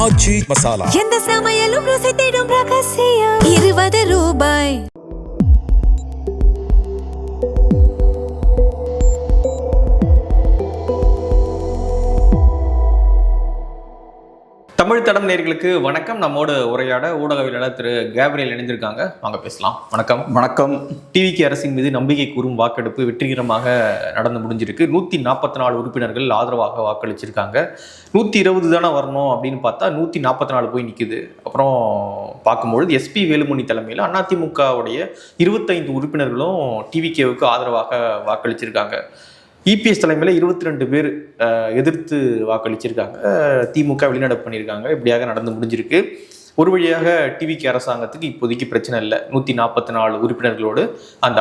ஆச்சி மசாலா. எந்த சமையலும் ருசி தேடும் ரகசியம். 20 ரூபாய். தமிழ் தடம் நேயர்களுக்கு வணக்கம். நம்மோடு உரையாட ஊடகவியலாளர் திரு கேப்ரியல் இணைந்திருக்காங்க. வாங்க பேசலாம். வணக்கம். வணக்கம். டிவிகே அரசின் மீது நம்பிக்கை கூறும் வாக்கெடுப்பு வெற்றிகரமாக நடந்து முடிஞ்சிருக்கு. 144 உறுப்பினர்கள் ஆதரவாக வாக்களிச்சிருக்காங்க. 120 தானே வரணும் அப்படின்னு பார்த்தா 144 போய் நிற்குது. அப்புறம் பார்க்கும்பொழுது எஸ்பி வேலுமணி தலைமையில் அதிமுகவுடைய 25 உறுப்பினர்களும் டிவிகேவுக்கு ஆதரவாக வாக்களிச்சிருக்காங்க. இபிஎஸ் தலைமையில் 22 பேர் எதிர்த்து வாக்களிச்சிருக்காங்க. திமுக வெளிநடப்பு பண்ணியிருக்காங்க. இப்படியாக நடந்து முடிஞ்சிருக்கு. ஒரு வழியாக டிவிகே அரசாங்கத்துக்கு இப்போதைக்கு பிரச்சனை இல்லை. 144 உறுப்பினர்களோடு அந்த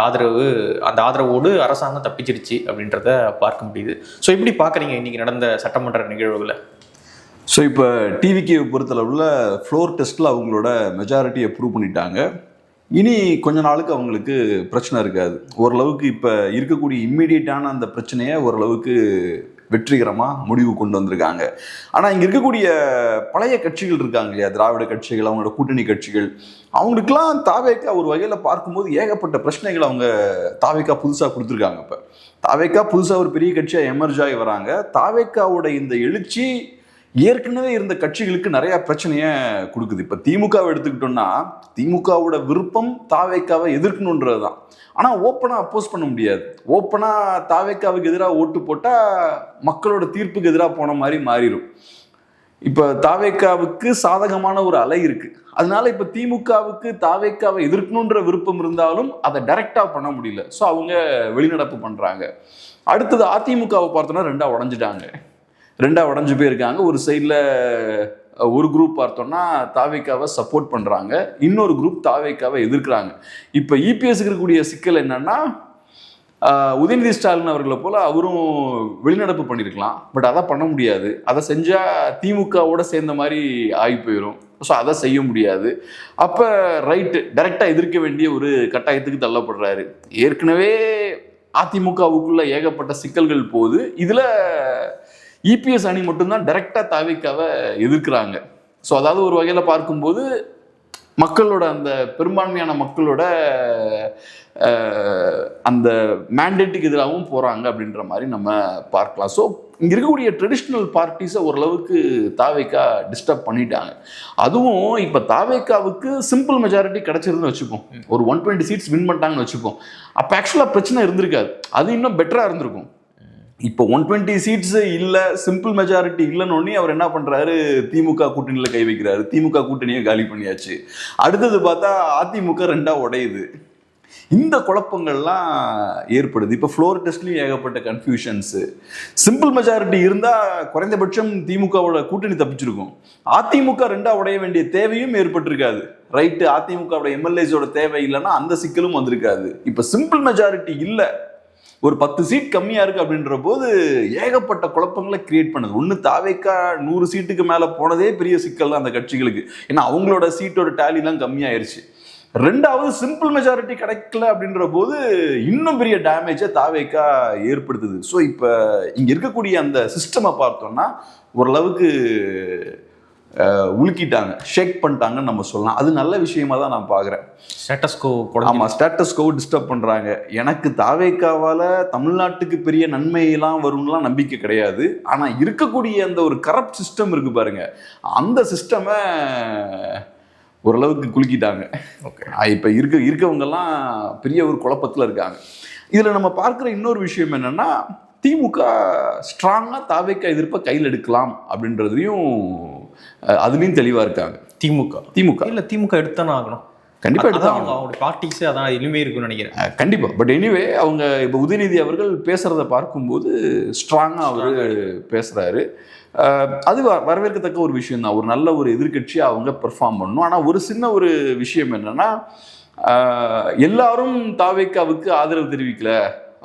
ஆதரவோடு அரசாங்கம் தப்பிச்சிருச்சு அப்படின்றத பார்க்க முடியுது. ஸோ எப்படி பார்க்குறீங்க இன்னைக்கு நடந்த சட்டமன்ற நிகழ்வுகளை? ஸோ இப்போ டிவிகேவை பொறுத்தளவில் ஃப்ளோர் டெஸ்ட்டில் அவங்களோட மெஜாரிட்டியை ப்ரூவ் பண்ணிட்டாங்க. இனி கொஞ்ச நாளுக்கு அவங்களுக்கு பிரச்சனை இருக்காது. ஓரளவுக்கு இப்போ இருக்கக்கூடிய இம்மீடியட்டான அந்த பிரச்சனையை ஓரளவுக்கு வெற்றிகரமாக முடிவு கொண்டு வந்திருக்காங்க. ஆனால் இங்கே இருக்கக்கூடிய பழைய கட்சிகள் இருக்காங்க இல்லையா, திராவிட கட்சிகள், அவங்களோட கூட்டணி கட்சிகள், அவங்களுக்கெல்லாம் தாவேக்கா ஒரு வகையில் பார்க்கும்போது ஏகப்பட்ட பிரச்சனைகள் அவங்க தாவேக்கா புதுசாக கொடுத்துருக்காங்க. இப்போ தாவேக்கா புதுசாக ஒரு பெரிய கட்சியாக எமர்ஜ் ஆகி வராங்க. தாவேக்காவோட இந்த எழுச்சி ஏற்கனவே இருந்த கட்சிகளுக்கு நிறைய பிரச்சனையை கொடுக்குது. இப்போ திமுகவை எடுத்துக்கிட்டோம்னா திமுகவோட விருப்பம் தாவேக்காவை எதிர்க்கணுன்றது தான். ஆனால் ஓப்பனாக அப்போஸ் பண்ண முடியாது. ஓப்பனாக தாவேக்காவுக்கு எதிராக ஓட்டு போட்டால் மக்களோட தீர்ப்புக்கு எதிராக போன மாதிரி மாறிடும். இப்போ தாவேக்காவுக்கு சாதகமான ஒரு அலை இருக்கு. அதனால இப்போ திமுகவுக்கு தாவேக்காவை எதிர்க்கணுன்ற விருப்பம் இருந்தாலும் அதை டைரக்டா பண்ண முடியல. ஸோ அவங்க வெளிநடப்பு பண்றாங்க. அடுத்தது அதிமுகவை பார்த்தோன்னா ரெண்டா உடஞ்சு போயிருக்காங்க. ஒரு சைடில் ஒரு குரூப் பார்த்தோம்னா தாவேக்காவை சப்போர்ட் பண்ணுறாங்க, இன்னொரு குரூப் தாவேக்காவை எதிர்க்கிறாங்க. இப்போ இபிஎஸ்க்கு இருக்கக்கூடிய சிக்கல் என்னன்னா, உதயநிதி ஸ்டாலின் அவர்களை போல அவரும் வெளிநடப்பு பண்ணியிருக்கலாம். பட் அதை பண்ண முடியாது. அதை செஞ்சால் திமுகவோட சேர்ந்த மாதிரி ஆகி போயிடும். ஸோ அதை செய்ய முடியாது. அப்போ டைரெக்டாக எதிர்க்க வேண்டிய ஒரு கட்டாயத்துக்கு தள்ளப்படுறாரு. ஏற்கனவே அதிமுகவுக்குள்ள ஏகப்பட்ட சிக்கல்கள் போகுது. இதில் இபிஎஸ் அணி மட்டும்தான் டைரக்டா தாவேக்காவை எதிர்க்கிறாங்க. ஸோ அதாவது ஒரு வகையில் பார்க்கும்போது மக்களோட அந்த பெரும்பான்மையான மக்களோட அந்த மேண்டேட்டுக்கு எதிராகவும் போறாங்க அப்படின்ற மாதிரி நம்ம பார்க்கலாம். ஸோ இங்க இருக்கக்கூடிய ட்ரெடிஷ்னல் பார்ட்டிஸை ஓரளவுக்கு தாவேக்கா டிஸ்டர்ப் பண்ணிட்டாங்க. அதுவும் இப்போ தாவேக்காவுக்கு சிம்பிள் மெஜாரிட்டி கிடைச்சிருந்துன்னு வச்சுப்போம், ஒரு 120 சீட்ஸ் வின் பண்ணிட்டாங்கன்னு வச்சுப்போம். அப்போ ஆக்சுவலாக பிரச்சனை இருந்திருக்காது, அது இன்னும் பெட்டரா இருந்திருக்கும். இப்போ 120 சீட்ஸ் இல்லை, சிம்பிள் மெஜாரிட்டி இல்லைன்னு அவர் என்ன பண்ணுறாரு, திமுக கூட்டணியில் கை வைக்கிறாரு. திமுக கூட்டணியை காலி பண்ணியாச்சு. அடுத்தது பார்த்தா அதிமுக ரெண்டா உடையுது. இந்த குழப்பங்கள்லாம் ஏற்படுது. இப்போ ஃப்ளோர் டெஸ்ட்லையும் ஏகப்பட்ட கன்ஃபியூஷன்ஸு. சிம்பிள் மெஜாரிட்டி இருந்தால் குறைந்தபட்சம் திமுகவோட கூட்டணி தப்பிச்சிருக்கும். அதிமுக ரெண்டா உடைய வேண்டிய தேவையும் ஏற்பட்டிருக்காது. ரைட்டு, அதிமுகவோட எம்எல்ஏஸோட தேவை இல்லைன்னா அந்த சிக்கலும் வந்திருக்காது. இப்போ சிம்பிள் மெஜாரிட்டி இல்லை, ஒரு 10 சீட் கம்மியா இருக்கு அப்படின்ற போது ஏகப்பட்ட குழப்பங்களை கிரியேட் பண்ணுது. ஒன்று தாவேக்கா 100 சீட்டுக்கு மேல போனதே பெரிய சிக்கல் தான் அந்த கட்சிகளுக்கு. ஏன்னா அவங்களோட சீட்டோட டேலிலாம் கம்மியாயிருச்சு. ரெண்டாவது சிம்பிள் மெஜாரிட்டி கிடைக்கல அப்படின்ற போது இன்னும் பெரிய டேமேஜை தாவேக்கா ஏற்படுத்துது. ஸோ இப்போ இங்க இருக்கக்கூடிய அந்த சிஸ்டமை பார்த்தோம்னா ஓரளவுக்கு உலுக்கிட்டாங்க, ஷேக் பண்ணிட்டாங்கன்னு நம்ம சொல்லலாம். அது நல்ல விஷயமா தான் நான் பார்க்குறேன். ஸ்டேட்டஸ் கோ டிஸ்டர்ப் பண்ணுறாங்க. எனக்கு தாவேக்காவால் தமிழ்நாட்டுக்கு பெரிய நன்மையெல்லாம் வரும்லாம் நம்பிக்கை கிடையாது. ஆனால் இருக்கக்கூடிய அந்த ஒரு கரப்ட் சிஸ்டம் இருக்கு பாருங்க, அந்த சிஸ்டமை ஓரளவுக்கு குலுக்கிட்டாங்க. ஓகே, இப்போ இருக்கவங்கெல்லாம் பெரிய ஒரு குழப்பத்தில் இருக்காங்க. இதில் நம்ம பார்க்குற இன்னொரு விஷயம் என்னன்னா, திமுக ஸ்ட்ராங்காக தாவேக்கா எதிர்ப்பை கையில் எடுக்கலாம் அப்படின்றதையும் அதுலேயும் தெளிவாக இருக்காங்க. திமுக இல்லை, திமுக எடுத்தானே ஆகணும். கண்டிப்பாக எடுத்தாங்க. அவங்களோட பார்ட்டிஸே அதான் எளிமையாக இருக்குன்னு நினைக்கிறேன். கண்டிப்பாக. பட் எனிவே அவங்க இப்போ உதயநிதி அவர்கள் பேசுகிறத பார்க்கும்போது ஸ்ட்ராங்காக அவர் பேசுகிறாரு. அது வரவேற்கத்தக்க ஒரு விஷயம் தான். ஒரு நல்ல ஒரு எதிர்கட்சியாக அவங்க பெர்ஃபார்ம் பண்ணணும். ஆனால் ஒரு சின்ன ஒரு விஷயம் என்னன்னா, எல்லாரும் தாவேக்காவுக்கு ஆதரவு தெரிவிக்கல.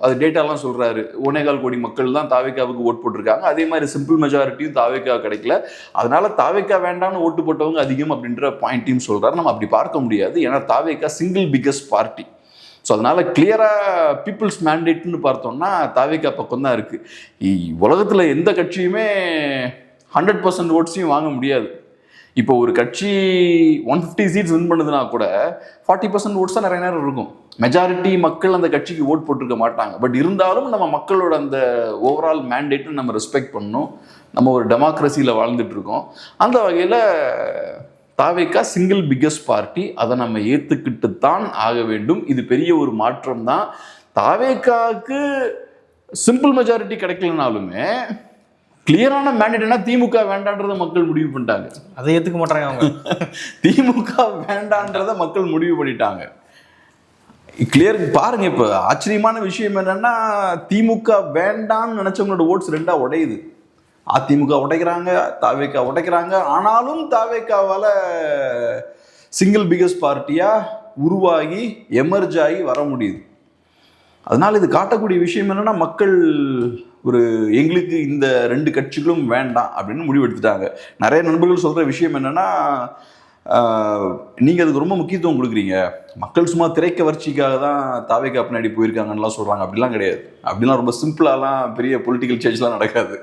அது டேட்டாலாம் சொல்றாரு. 1.25 கோடி மக்கள் தான் தாவேக்காவுக்கு ஓட் போட்டிருக்காங்க. அதே மாதிரி சிம்பிள் மெஜாரிட்டியும் தாவேக்கா கிடைக்கல. அதனால தாவேக்கா வேண்டாம்னு ஓட்டு போட்டவங்க அதிகம் அப்படின்ற பாயிண்ட்டையும் சொல்றாரு. நம்ம அப்படி பார்க்க முடியாது. ஏன்னா தாவேக்கா சிங்கிள் பிக்கஸ்ட் பார்ட்டி. ஸோ அதனால கிளியரா பீப்புள்ஸ் மேண்டேட்னு பார்த்தோம்னா தாவேக்கா பக்கம் தான் இருக்கு. உலகத்தில் எந்த கட்சியுமே 100% ஓட்ஸையும் வாங்க முடியாது. இப்போ ஒரு கட்சி 150 சீட்ஸ் வின் பண்ணுதுன்னா கூட 40% ஓட்ஸ் தான் நிறைய நேரம் இருக்கும். மெஜாரிட்டி மக்கள் அந்த கட்சிக்கு ஓட் போட்டிருக்க மாட்டாங்க. பட் இருந்தாலும் நம்ம மக்களோட அந்த ஓவரால் மேண்டேட்டை நம்ம ரெஸ்பெக்ட் பண்ணணும். நம்ம ஒரு டெமோக்ரஸியில் வாழ்ந்துட்டு இருக்கோம். அந்த வகையில் தாவேகா சிங்கிள் பிக்கஸ்ட் பார்ட்டி, அதை நம்ம ஏற்றுக்கிட்டு தான் ஆக வேண்டும். இது பெரிய ஒரு மாற்றம் தான். தாவேகாவுக்கு சிம்பிள் மெஜாரிட்டி கிடைக்கலனாலுமே கிளியரான மேண்டேட்னா திமுக வேண்டான்றத மக்கள் முடிவு பண்ணிட்டாங்க. அதை ஏற்றுக்க மாட்டாங்க அவங்க. திமுக வேண்டான்றத மக்கள் முடிவு பண்ணிட்டாங்க. கிளியர் பாருங்க. இப்போ ஆச்சரியமான விஷயம் என்னன்னா, திமுக வேண்டான்னு நினைச்சவங்களோட ஓட்ஸ் ரெண்டா உடையுது. அதிமுக உடைக்கிறாங்க, தாவேகா உடைக்கிறாங்க. ஆனாலும் தாவேகாவால சிங்கிள் பிகஸ்ட் பார்ட்டியா உருவாகி எமர்ஜ் ஆகி வர முடியுது. அதனால இது காட்டக்கூடிய விஷயம் என்னன்னா, மக்கள் ஒரு எங்களுக்கு இந்த ரெண்டு கட்சிகளும் வேண்டாம் அப்படின்னு முடிவெடுத்துட்டாங்க. நிறைய நண்பர்கள் சொல்ற விஷயம் என்னன்னா, நீங்க அதுக்கு ரொம்ப முக்கியத்துவம் கொடுக்குறீங்க, மக்கள் சும்மா திரைக்கவர்ச்சிக்காக தான் தாவேகா பின்னாடி போயிருக்காங்கன்னு சொல்றாங்க. அப்படிலாம் கிடையாது. அப்படிலாம் ரொம்ப சிம்பிளாலாம் பெரிய பொலிட்டிக்கல் சேஞ்ச்லாம் நடக்காது.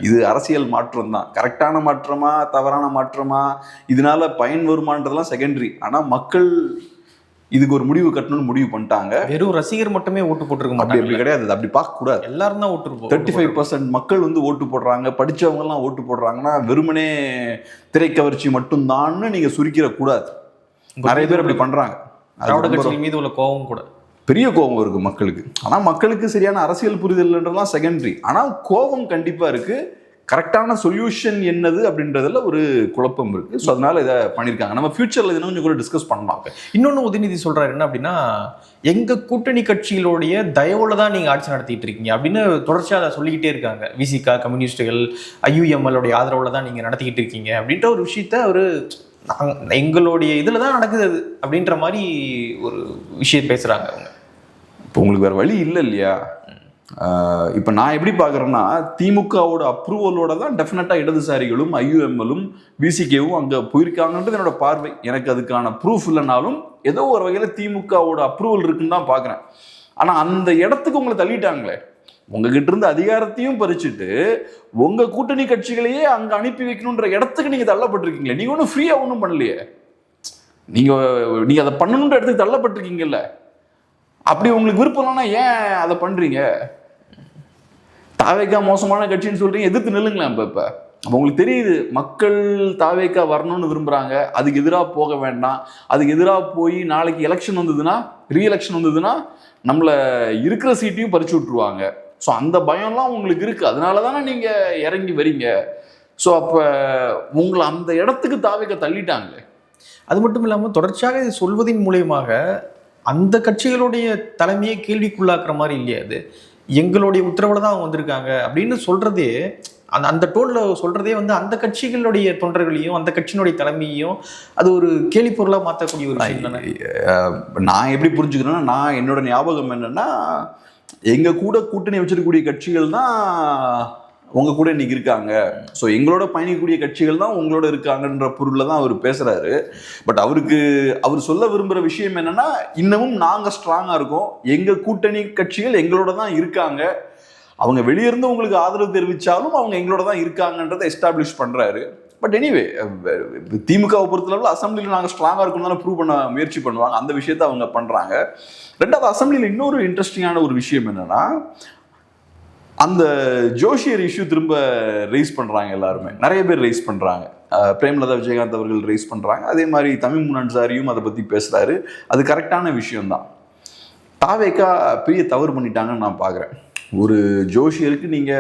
இது அரசியல் மாற்றம் தான். கரெக்டான மாற்றமா தவறான மாற்றமா இதனால பயன் வருமானதெல்லாம் செகண்டரி. ஆனா மக்கள் இதுக்கு ஒரு முடிவு கட்டணும்னு முடிவு பண்ணிட்டாங்க. வெறும் ரசிகர் மட்டுமே ஓட்டு போட்டுருக்க மாட்டாங்க. அப்படி கிடையாது. அப்படி பார்க்க கூடாது. எல்லாரும் தான் ஓட்டு 35% மக்கள் ஓட்டு போடுறாங்க, படிச்சவங்க எல்லாம் ஓட்டு போடுறாங்கன்னா வெறுமனே திரைக்கவர்ச்சி மட்டும்தான்னு நீங்க சுருக்கிற கூடாது. நிறைய பேர் அப்படி பண்றாங்க. திராவிட கட்சிகள் மீது உள்ள கோபம் கூட பெரிய கோபம் இருக்கு மக்களுக்கு. ஆனா மக்களுக்கு சரியான அரசியல் புரிதல்ன்றதுலாம் செகண்டரி. ஆனால் கோபம் கண்டிப்பா இருக்கு. கரெக்டான சொல்யூஷன் என்னது அப்படின்றதுல ஒரு குழப்பம் இருக்கு. ஸோ அதனால இதை பண்ணியிருக்காங்க. நம்ம ஃபியூச்சர்ல இதை கொஞ்சம் கூட டிஸ்கஸ் பண்ணலாம். இன்னொன்று உதயநிதி சொல்றாரு என்ன அப்படின்னா, எங்க கூட்டணி கட்சிகளுடைய தயவுல தான் நீங்க ஆட்சி நடத்திட்டு இருக்கீங்க அப்படின்னு தொடர்ச்சியாக அதை சொல்லிக்கிட்டே இருக்காங்க. விசிகா, கம்யூனிஸ்டுகள், IUML ஆதரவுல தான் நீங்க நடத்திக்கிட்டு இருக்கீங்க அப்படின்ற ஒரு விஷயத்த ஒரு எங்களுடைய இதுல தான் நடக்குது அது அப்படின்ற மாதிரி ஒரு விஷயம் பேசுறாங்க அவங்க. இப்போ உங்களுக்கு வேற வழி இல்லை இல்லையா? இப்போ நான் எப்படி பார்க்குறேன்னா, திமுகவோட அப்ரூவலோட தான் டெஃபினட்டாக இடதுசாரிகளும் IUML-ம் விசிகேவும் அங்கே போயிருக்காங்கன்றது என்னோட பார்வை. எனக்கு அதுக்கான ப்ரூஃப் இல்லைனாலும் ஏதோ ஒரு வகையில் திமுகவோட அப்ரூவல் இருக்குன்னு தான் பார்க்குறேன். ஆனால் அந்த இடத்துக்கு உங்களை தள்ளிட்டாங்களே, உங்ககிட்ட இருந்து அதிகாரத்தையும் பறிச்சுட்டு உங்க கூட்டணி கட்சிகளையே அங்கே அனுப்பி வைக்கணுன்ற இடத்துக்கு நீங்கள் தள்ளப்பட்டிருக்கீங்களே. நீங்கள் ஒன்றும் ஃப்ரீயாக ஒன்றும் பண்ணலையே. நீங்கள் அதை பண்ணணுன்ற இடத்துக்கு தள்ளப்பட்டிருக்கீங்கல்ல. அப்படி உங்களுக்கு விருப்பம் இல்லைன்னா ஏன் அதை பண்றீங்க? தாவேகா மோசமான கட்சின்னு சொல்றீங்க, எதிர்த்து நில்லுங்களேன். இப்போ உங்களுக்கு தெரியுது மக்கள் தாவேகா வரணும்னு விரும்புறாங்க. அதுக்கு எதிராக போக வேண்டாம். அதுக்கு எதிராக போய் நாளைக்கு எலெக்ஷன் வந்ததுன்னா, ரீஎலெக்ஷன் வந்ததுன்னா நம்மளை இருக்கிற சீட்டையும் பறிச்சு விட்டுருவாங்க. ஸோ அந்த பயம்லாம் உங்களுக்கு இருக்கு. அதனால தானே நீங்க இறங்கி வரீங்க. ஸோ அப்போ உங்களை அந்த இடத்துக்கு தாவேகா தள்ளிட்டாங்களே. அது மட்டும் இல்லாமல் தொடர்ச்சியாக இது சொல்வதின் மூலியமாக அந்த கட்சிகளுடைய தலைமையை கேள்விக்குள்ளாக்குற மாதிரி இல்லையா? அது எங்களுடைய உத்தரவுல தான் அவங்க வந்திருக்காங்க அப்படின்னு சொல்றதே, அந்த டோன்ல சொல்றதே அந்த கட்சிகளுடைய தொண்டர்களையும் அந்த கட்சியினுடைய தலைமையையும் அது ஒரு கேலி பொருளா மாற்றக்கூடிய ஒரு விஷயம் தானே. நான் எப்படி புரிஞ்சுக்கிறேன்னா, நான் என்னோட ஞாபகம் என்னன்னா, எங்க கூட கூட்டணி வச்சிருக்கக்கூடிய கட்சிகள் தான் உங்க கூட இன்னைக்கு இருக்காங்க. ஸோ எங்களோட பயணிக்கக்கூடிய கட்சிகள் தான் உங்களோட இருக்காங்கன்ற பொருள்ல தான் அவர் பேசுறாரு. பட் அவர் சொல்ல விரும்புற விஷயம் என்னன்னா, இன்னமும் நாங்க ஸ்ட்ராங்கா இருக்கோம், எங்க கூட்டணி கட்சிகள் எங்களோட தான் இருக்காங்க, அவங்க வெளியிருந்து உங்களுக்கு ஆதரவு தெரிவிச்சாலும் அவங்க எங்களோட தான் இருக்காங்கன்றதை எஸ்டாப்ளிஷ் பண்றாரு. பட் எனிவே, திமுகவை பொறுத்தளவில் அசம்பிளியில் நாங்கள் ஸ்ட்ராங்காக இருக்கணும் தானே ப்ரூவ் பண்ண முயற்சி பண்ணுவாங்க. அந்த விஷயத்த அவங்க பண்றாங்க. ரெண்டாவது, அசம்பிளியில் இன்னொரு இன்ட்ரெஸ்டிங்கான ஒரு விஷயம் என்னன்னா, அந்த ஜோஷியர் இஷ்யூ திரும்ப ரைஸ் பண்றாங்க. எல்லாருமே நிறைய பேர் ரைஸ் பண்றாங்க. பிரேமலதா விஜயகாந்த் அவர்கள் ரைஸ் பண்றாங்க. அதே மாதிரி தமிழ் அன்சாரியும் அதை பத்தி பேசுறாரு. அது கரெக்டான விஷயம்தான். தாவேகா பெரிய தவறு பண்ணிட்டாங்கன்னு நான் பார்க்குறேன். ஒரு ஜோஷியருக்கு நீங்க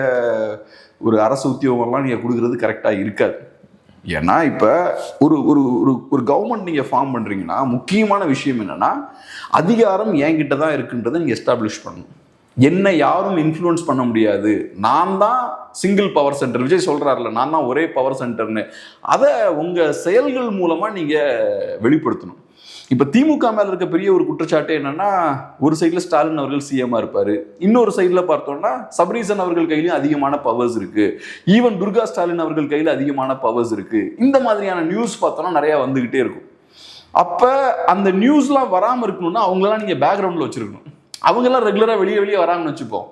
ஒரு அரசு உத்தியோகம்லாம் நீங்க கொடுக்கறது கரெக்டா இருக்காது. ஏன்னா இப்ப ஒரு ஒரு ஒரு கவர்மெண்ட் நீங்க ஃபார்ம் பண்றீங்கன்னா, முக்கியமான விஷயம் என்னன்னா, அதிகாரம் என்கிட்ட தான் இருக்குன்றதை நீங்க எஸ்டாப்ளிஷ் பண்ணணும். என்னை யாரும் இன்ஃப்ளூயன்ஸ் பண்ண முடியாது, நான் தான் சிங்கிள் பவர் சென்டர். விஜய் சொல்றாருல, நான் தான் ஒரே பவர் சென்டர்னு. அதை உங்க செயல்கள் மூலமா நீங்க வெளிப்படுத்தணும். இப்ப திமுக மேல இருக்க பெரிய ஒரு குற்றச்சாட்டு என்னன்னா, ஒரு சைட்ல ஸ்டாலின் அவர்கள் சிஎம்மா இருப்பாரு, இன்னொரு சைட்ல பார்த்தோம்னா சபரீசன் அவர்கள் கையிலும் அதிகமான பவர்ஸ் இருக்கு, ஈவன் துர்கா ஸ்டாலின் அவர்கள் கையில அதிகமான பவர்ஸ் இருக்கு. இந்த மாதிரியான நியூஸ் பார்த்தோம்னா நிறைய வந்துகிட்டே இருக்கும். அப்ப அந்த நியூஸ்லாம் வராம இருக்கணும்னா அவங்களெல்லாம் நீங்க பேக்ரவுண்ட்ல வச்சிருக்கணும். அவங்கெல்லாம் ரெகுலரா வெளியே வராங்கன்னு வச்சுப்போம்.